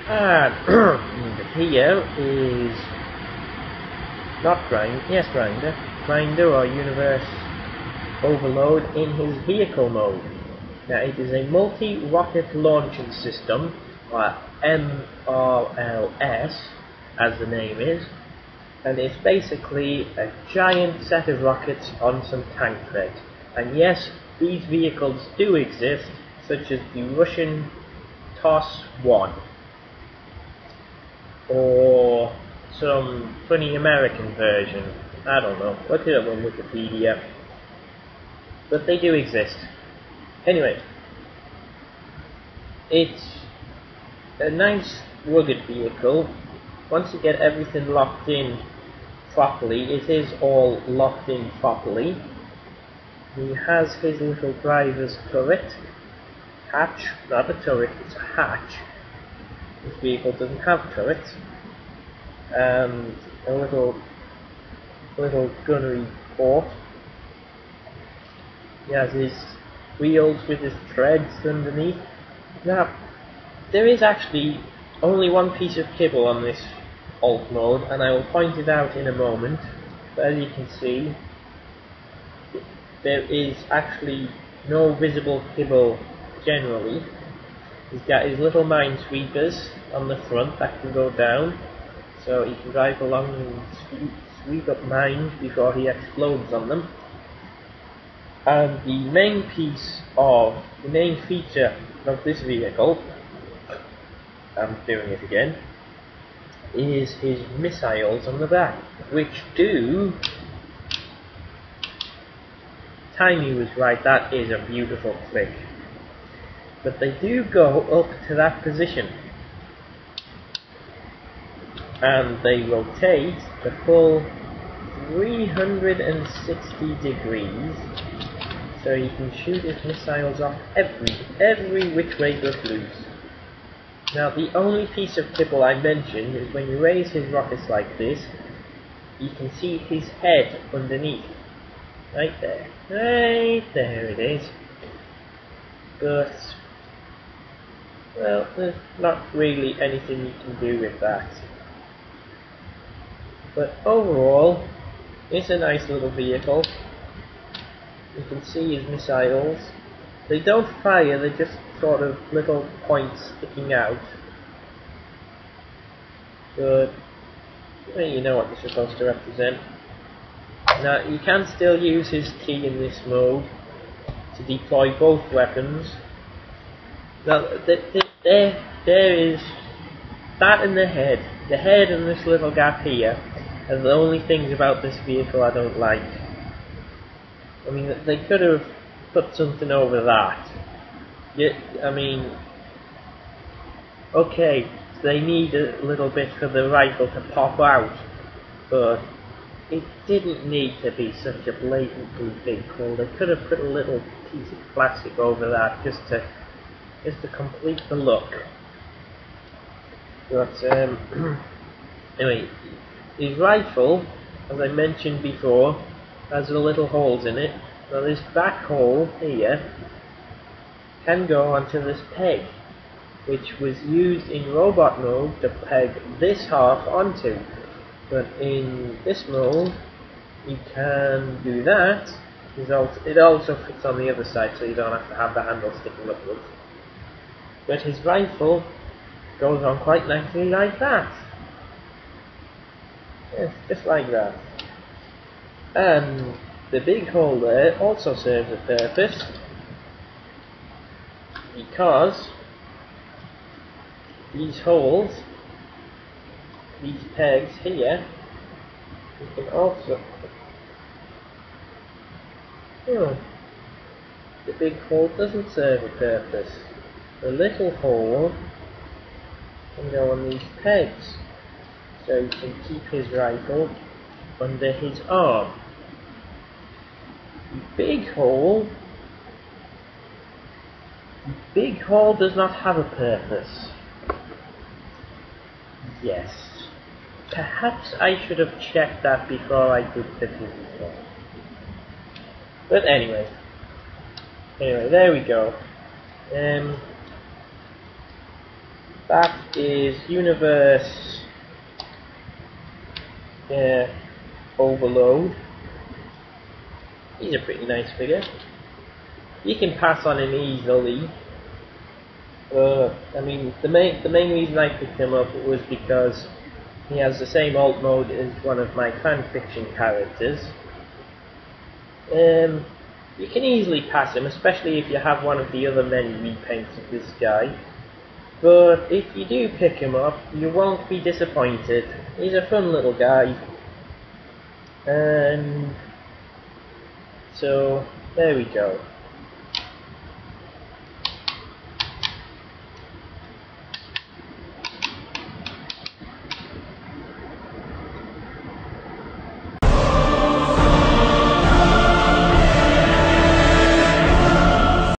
And here is not Grinder or Universe Overload in his vehicle mode. Now it is a multi-rocket launching system, or MRLS as the name is, and it's basically a giant set of rockets on some tank bed. And yes, these vehicles do exist, such as the Russian TOS-1 or some funny American version. I don't know, look it up on Wikipedia, but they do exist. Anyway, it's a nice rugged vehicle. Once you get everything locked in properly, it is all locked in properly. He has his little driver's turret, hatch, not a turret, it's a hatch. This vehicle doesn't have turrets, and a little gunnery port. He has his wheels with his treads underneath. Now, there is actually only one piece of kibble on this alt mode, and I will point it out in a moment. But as you can see, there is actually no visible kibble generally. He's got his little minesweepers on the front that can go down, so he can drive along and sweep up mines before he explodes on them. And the main feature of this vehicle, I'm doing it again, is his missiles on the back, which do... Timey was right, that is a beautiful flick. But they do go up to that position, and they rotate the full 360 degrees, so he can shoot his missiles off every which way but loose. Now the only piece of kibble I mentioned is when you raise his rockets like this, you can see his head underneath. Right there it is. But, well, there's not really anything you can do with that. But overall, it's a nice little vehicle. You can see his missiles. They don't fire, they're just sort of little points sticking out. But, well, you know what they're supposed to represent. Now, you can still use his key in this mode to deploy both weapons. Now, there is that and the head. The head and this little gap here are the only things about this vehicle I don't like. I mean, they could have put something over that. Yeah, I mean, okay, they need a little bit for the rifle to pop out, but it didn't need to be such a blatantly big hole. They could have put a little piece of plastic over that just to complete the look. But anyway, his rifle, as I mentioned before, has the little holes in it. Now this back hole here can go onto this peg, which was used in robot mode to peg this half onto. But in this mode, you can do that. It also fits on the other side, so you don't have to have the handle sticking upwards. But his rifle goes on quite nicely like that. Yes, just like that. And the big hole there also serves a purpose, because these holes, these pegs here, you can also... the big hole doesn't serve a purpose. The little hole can go on these pegs, so you can keep his rifle under his arm. The big hole does not have a purpose. Yes. Perhaps I should have checked that before I did the video. But anyway, there we go. That is Universe Overload. He's a pretty nice figure. You can pass on him easily. I mean, the main reason I picked him up was because he has the same alt mode as one of my fanfiction characters. You can easily pass him, especially if you have one of the other many repaints of this guy. But if you do pick him up, you won't be disappointed. He's a fun little guy. And so, there we go.